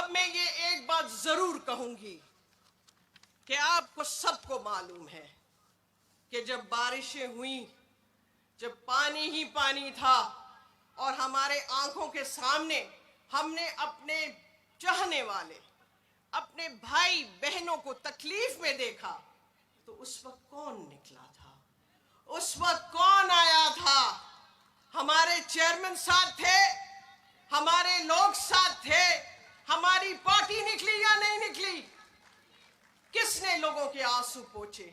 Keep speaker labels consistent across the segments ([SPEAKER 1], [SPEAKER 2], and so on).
[SPEAKER 1] اب میں یہ ایک بات ضرور کہوں گی کہ آپ کو سب کو معلوم ہے کہ جب بارشیں ہوئیں، جب پانی ہی پانی تھا اور ہمارے آنکھوں کے سامنے ہم نے اپنے چاہنے والے، اپنے بھائی بہنوں کو تکلیف میں دیکھا، تو اس وقت کون نکلا تھا؟ اس وقت کون آیا تھا؟ ہمارے چیئرمین ساتھ تھے، ہمارے لوگ ساتھ تھے، ہماری پارٹی نکلی یا نہیں نکلی؟ کس نے لوگوں کے آنسو پوچھے؟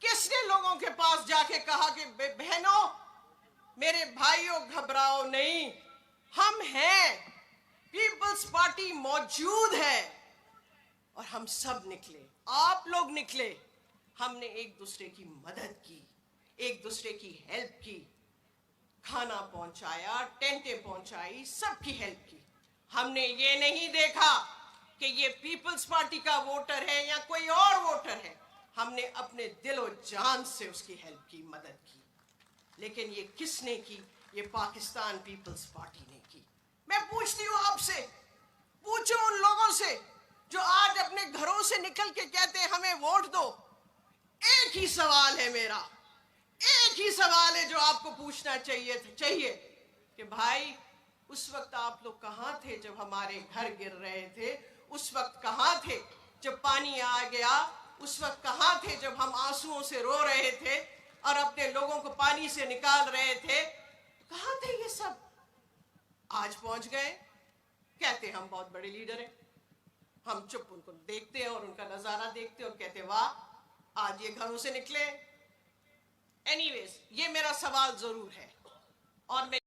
[SPEAKER 1] کس نے لوگوں کے پاس جا کے کہا کہ بہنوں، میرے بھائیوں، گھبراؤ نہیں، ہم ہیں، پیپلز پارٹی موجود ہے؟ اور ہم سب نکلے، آپ لوگ نکلے، ہم نے ایک دوسرے کی مدد کی، ایک دوسرے کی ہیلپ کی، کھانا پہنچایا، ٹینٹیں پہنچائی، سب کی ہیلپ کی۔ ہم نے یہ نہیں دیکھا کہ یہ پیپلز پارٹی کا ووٹر ہے یا کوئی اور ووٹر ہے، ہم نے اپنے دل و جان سے اس کی ہیلپ کی، مدد کی۔ لیکن یہ کس نے کی؟ یہ پاکستان پیپلز پارٹی نے کی۔ میں پوچھتی ہوں آپ سے، پوچھو ان لوگوں سے جو آج اپنے گھروں سے نکل کے کہتے ہیں ہمیں ووٹ دو۔ ایک ہی سوال ہے میرا، ایک ہی سوال ہے جو آپ کو پوچھنا چاہیے کہ بھائی، اس وقت آپ لوگ کہاں تھے جب ہمارے گھر گر رہے تھے؟ اس وقت کہاں تھے جب پانی آ گیا؟ اس وقت کہاں تھے جب ہم آنسوؤں سے رو رہے تھے اور اپنے لوگوں کو پانی سے نکال رہے تھے؟ کہاں تھے یہ سب؟ آج پہنچ گئے، کہتے ہم بہت بڑے لیڈر ہیں، ہم چپ ان کو دیکھتے ہیں اور ان کا نظارہ دیکھتے ہیں اور کہتے واہ، آج یہ گھروں سے نکلے۔ اینی ویز، یہ میرا سوال ضرور ہے اور میں